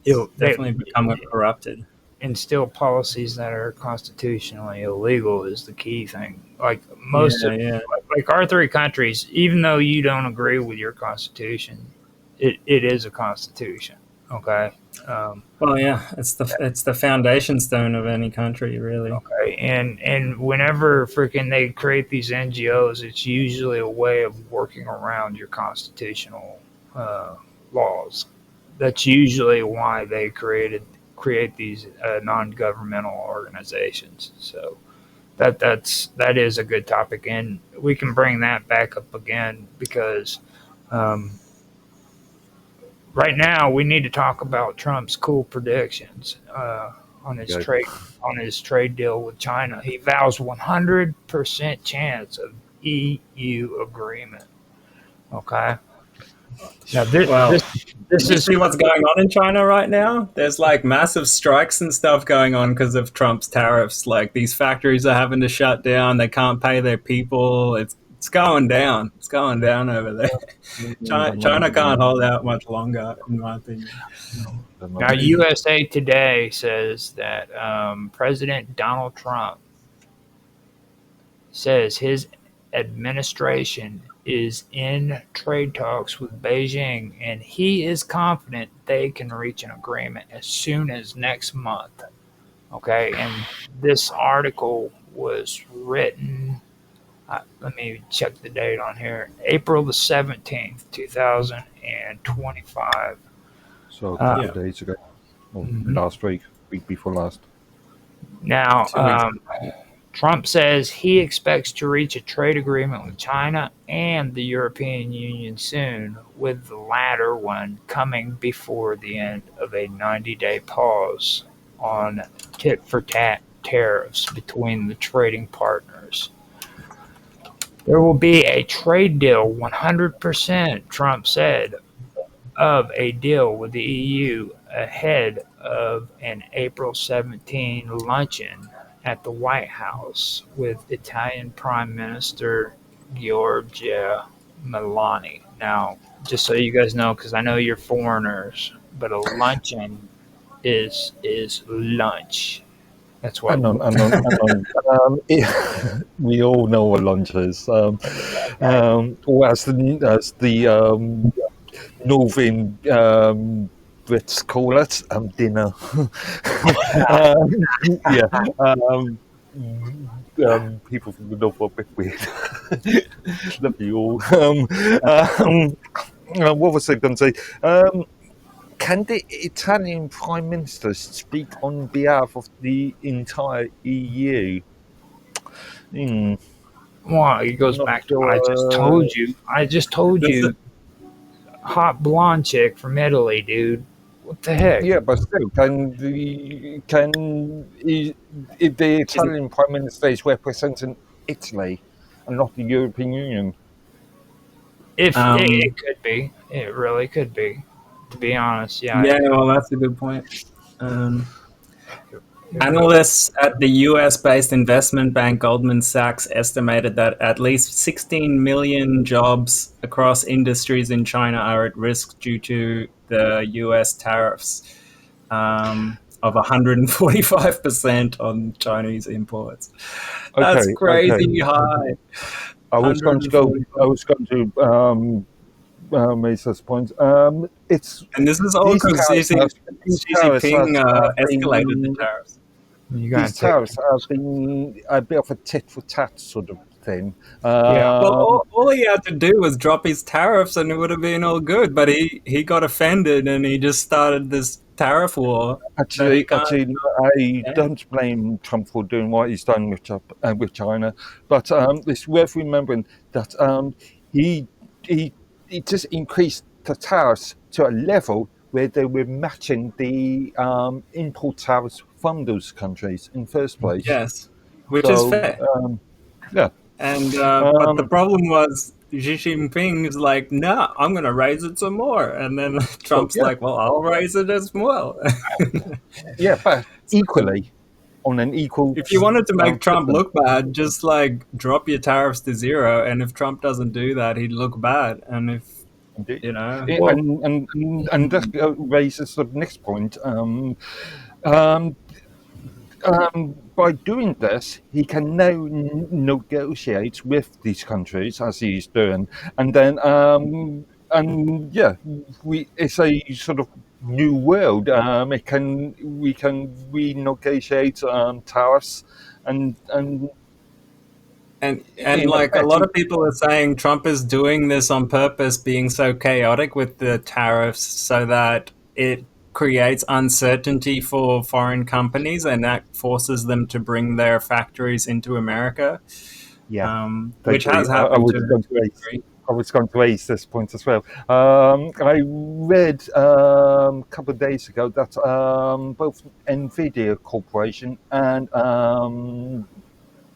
Definitely become corrupted. Instill policies that are constitutionally illegal is the key thing. Like most of, Yeah. like our three countries, even though you don't agree with your constitution, it is a constitution. Okay. Um, Well, yeah, it's the foundation stone of any country, really. okay. And whenever freaking they create these NGOs, it's usually a way of working around your constitutional uh, laws. That's usually why they create these non-governmental organizations. So that is a good topic, and we can bring that back up again because um, right now we need to talk about Trump's cool predictions on his Go. trade deal with China. He vows 100% chance of EU agreement. Okay. Now Well, this did you is see what's going on in China right now? There's like massive strikes and stuff going on because of Trump's tariffs. Like these factories are having to shut down. They can't pay their people. It's going down. It's going down over there. China can't hold out much longer, in my opinion. now USA Today says that President Donald Trump says his administration is in trade talks with Beijing, and he is confident they can reach an agreement as soon as next month. Okay, and this article was written. Let me check the date on here. April the 17th, 2025. So a couple Uh, of days ago, or mhm. last week before last. Now, 2 weeks. Trump says he expects to reach a trade agreement with China and the European Union soon, with the latter one coming before the end of a 90-day pause on tit for tat tariffs between the trading partners. There will be a trade deal, 100%, Trump said, of a deal with the EU ahead of an April 17 luncheon at the White House with Italian Prime Minister Giorgia Meloni. Now, just so you guys know, because I know you're foreigners, but a luncheon is lunch. That's what. We all know what lunch is. Or as the Northern Brits call it, dinner. Yeah. People from the North are a bit weird. Love you all. What was I going to say? Can the Italian Prime Minister speak on behalf of the entire EU? Well, it goes Not back to what I just told you. I just told you, hot blonde chick from Italy, dude. What the heck? Yeah, but still, if the Italian Prime Minister is representing Italy and not the European Union? If it could be, it really could be. To be honest, yeah. Yeah, well, that's a good point. Analysts at the US-based investment bank Goldman Sachs estimated that at least 16 million jobs across industries in China are at risk due to the US tariffs of 145% on Chinese imports. That's crazy high. I was going to raise this point. And this is all because Xi Jinping escalated the tariffs. These tariffs have been a bit of a tit-for-tat sort of thing. Yeah. Well, all he had to do was drop his tariffs and it would have been all good. But he got offended and he just started this tariff war. Actually, I don't blame Trump for doing what he's done with China. But it's worth remembering that he just increased the tariffs to a level where they were matching the import tariffs from those countries in the first place. Yes, which is fair. Yeah. And but the problem was Xi Jinping is like, no, I'm going to raise it some more. And then Trump's like, well, I'll raise it as well. Yeah, but equally, on an equal... If you wanted to make Trump look bad, just like drop your tariffs to zero. And if Trump doesn't do that, he'd look bad. And if Indeed. You know, Well, And that raises the next point. Um, by doing this, he can now negotiate with these countries as he's doing, and then it's a sort of new world. We can renegotiate tariffs and and in a like a better. lot of people are saying Trump is doing this on purpose, being so chaotic with the tariffs so that it creates uncertainty for foreign companies and that forces them to bring their factories into America, Yeah, which totally. has happened to a degree. I was going to raise this point as well. I read a couple of days ago that both Nvidia Corporation and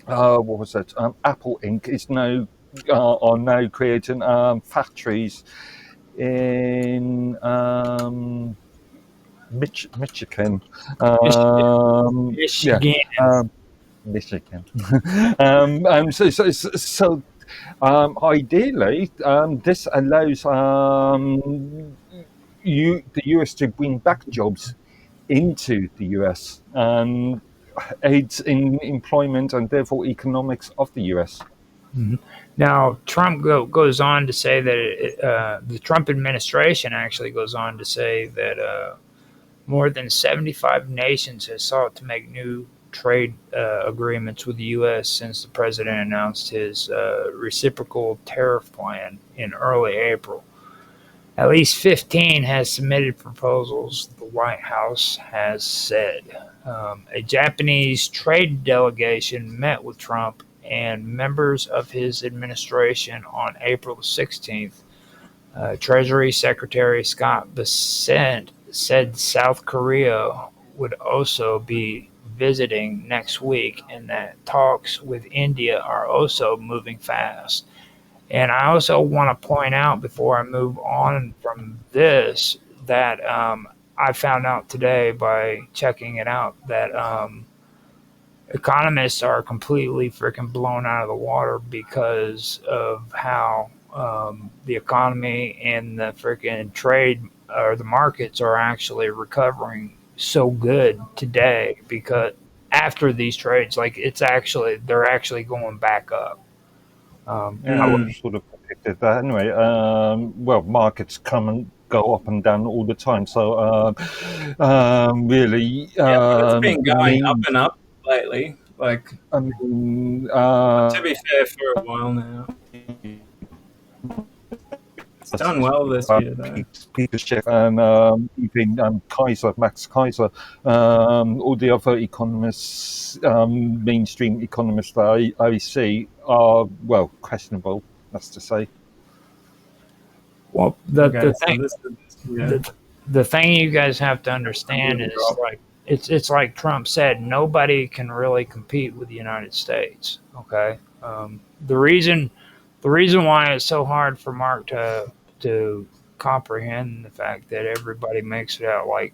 what was it? Apple Inc. is now are now creating factories in Michigan. Yeah, Michigan. Michigan. Ideally, this allows the US to bring back jobs into the US and aids in employment and therefore economics of the US. Now, Trump goes on to say that the Trump administration actually goes on to say that more than 75 nations have sought to make new trade agreements with the U.S. since the president announced his reciprocal tariff plan in early April. At least 15 has submitted proposals, the White House has said. A Japanese trade delegation met with Trump and members of his administration on April 16th. Treasury Secretary Scott Bessent said South Korea would also be visiting next week and that talks with India are also moving fast. And I also want to point out before I move on from this that I found out today by checking it out that economists are completely freaking blown out of the water because of how the economy and the freaking trade or the markets are actually recovering so good today because after these trades, like they're actually going back up. I would have sort of predicted that anyway. Well, markets come and go up and down all the time, so really, Yeah, but it's been it going up means. and up lately. Like, I mean, to be fair, for a while now, it's done well this year though. Peter Schiff and even Max Kaiser, all the other economists, mainstream economists that I see are, well, questionable, that's to say. Well, Okay, so the thing you guys have to understand is like it's like Trump said, nobody can really compete with the United States. Okay, the reason why it's so hard for Mark to comprehend the fact that everybody makes it out like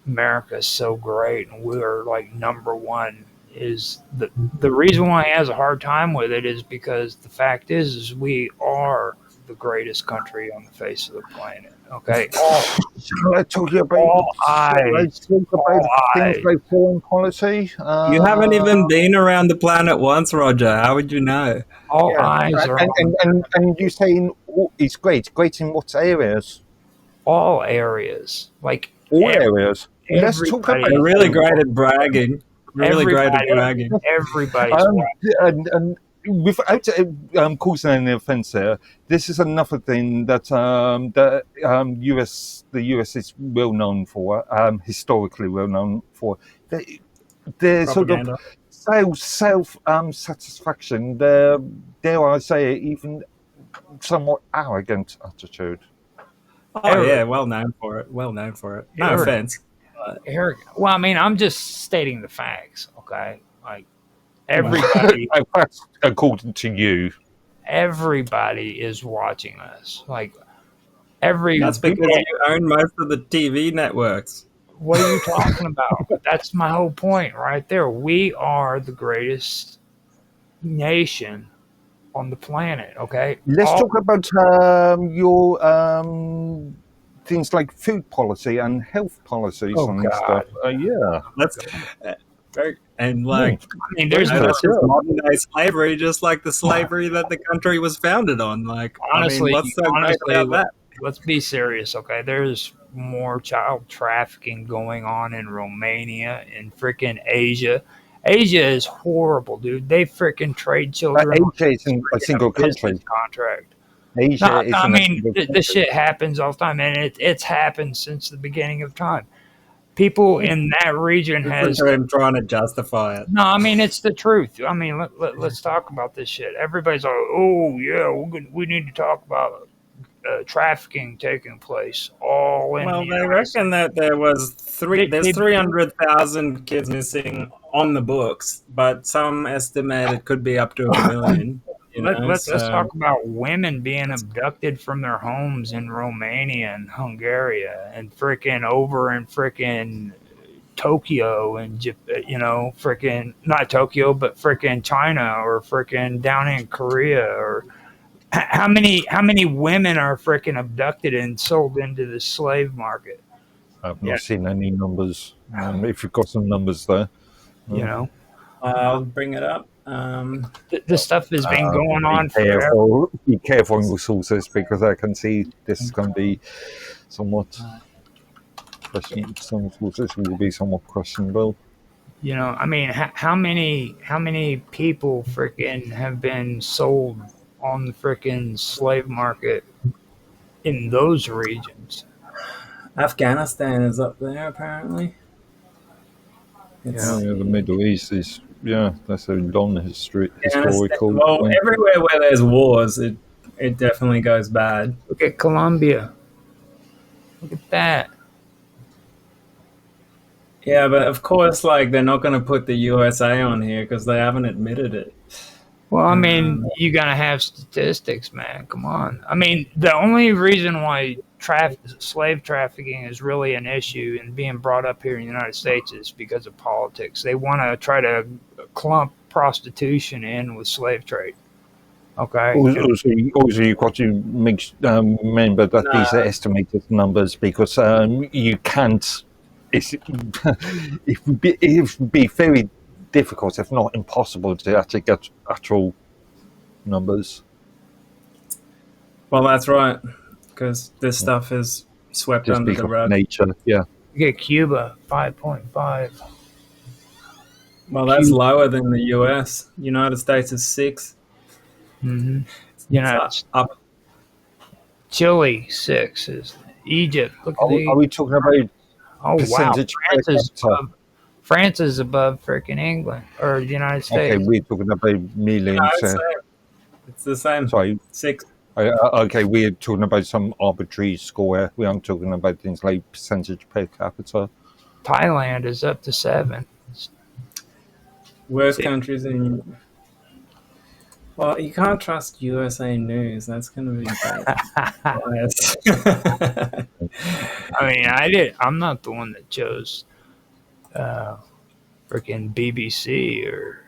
America's so great and we're like number one is the reason why he has a hard time with it is because the fact is we are the greatest country on the face of the planet. Okay, Shall I talk about all eyes, things like foreign policy? You haven't even been around the planet once, Roger. How would you know? all eyes are and you're saying it's great in what areas? all areas. Like All areas. Let's talk about. They're really great at bragging. Really great at bragging. Everybody's and without causing any offence there, this is another thing that the US is well known for, historically well known for. Their sort of self satisfaction, their, dare I say, even somewhat arrogant attitude. Oh yeah, well known for it. No offense. arrogant. Well, I mean, I'm just stating the facts, okay? Like everybody, That's according to you. everybody is watching us. Like That's because you own most of the TV networks. What are you talking about? That's my whole point right there. We are the greatest nation on the planet. Okay, Let's talk about your things like food policy and health policies and stuff. Yeah. Let's and like I mean, there's that's just modern day slavery, just like the slavery that the country was founded on. Like, honestly, what's so great about that? Let's be serious, okay? There's more child trafficking going on in Romania and freaking Asia. Asia is horrible, dude. They freaking trade children. Asia isn't a single country. Contract. Asia no, I mean, this shit happens all the time, and it's happened since the beginning of time. People in that region I'm trying to justify it. No, I mean, it's the truth. I mean, let's talk about this shit. Everybody's like, oh yeah, we need to talk about trafficking taking place all in. Well, they reckon that there's 300,000 kids missing on the books, but some estimate it could be up to 1 million. Let's talk about women being abducted from their homes in Romania and Hungary and freaking over in freaking Tokyo and freaking not Tokyo but freaking China or freaking down in Korea. Or how many women are freaking abducted and sold into the slave market? I've not seen any numbers. If you've got some numbers there, I'll bring it up. This stuff has been going on forever. Be careful on your sources, because I can see this is going to be somewhat questionable. Some sources will be somewhat questionable. I mean, how many people freaking have been sold on the freaking slave market in those regions? Afghanistan is up there, apparently. The Middle East is, that's a long historical. Well, everywhere where there's wars, it definitely goes bad. Look at Colombia. Look at that. Yeah, but of course, they're not going to put the USA on here because they haven't admitted it. Well, I mean, you got to have statistics, man. Come on. I mean, the only reason why slave trafficking is really an issue and being brought up here in the United States is because of politics. They want to try to clump prostitution in with slave trade. Okay. Also, you've got to remember that these are estimated numbers, because you can't. It would be very difficult, if not impossible, to actually get actual numbers. Well, that's right, because this stuff is swept Just under the rug. Nature, yeah. You get Cuba, 5.5. Well, that's lower than the US. United States is 6. Mm-hmm. Up. Chile, 6 is Egypt. Look at Are we talking about? Oh wow! France is above freaking England or the United States. Okay, we're talking about millions. No, it's the same. Sorry, 6. Okay, we're talking about some arbitrary score. We aren't talking about things like percentage per capita. Thailand is up to 7. Worst countries in. Well, you can't trust USA News. That's going to be biased. I mean, I'm not the one that chose freaking BBC or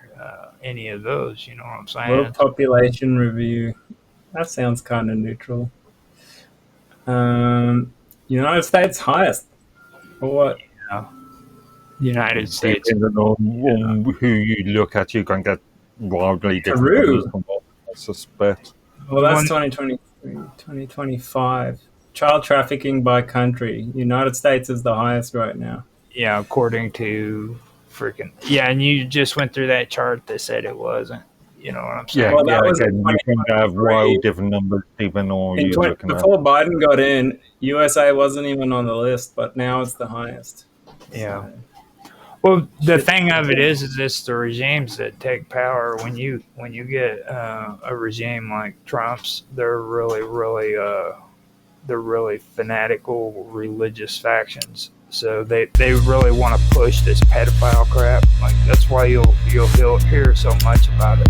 any of those. You know what I'm saying? World Population Review. That sounds kind of neutral. United States highest. For what? United States. Depending on who you look at, you can get wildly different numbers from what I suspect. Well, that's 2023, 2025. Child trafficking by country. United States is the highest right now. Yeah, according to freaking... Yeah, and you just went through that chart that said it wasn't. You know what I'm saying? Yeah, well, that was again, you can have wild different numbers even or you're looking at. Before Biden got in, USA wasn't even on the list, but now it's the highest. Yeah. Well, the thing of it is it's the regimes that take power. When you get a regime like Trump's, they're really fanatical religious factions. So they really want to push this pedophile crap. Like that's why you'll hear so much about it.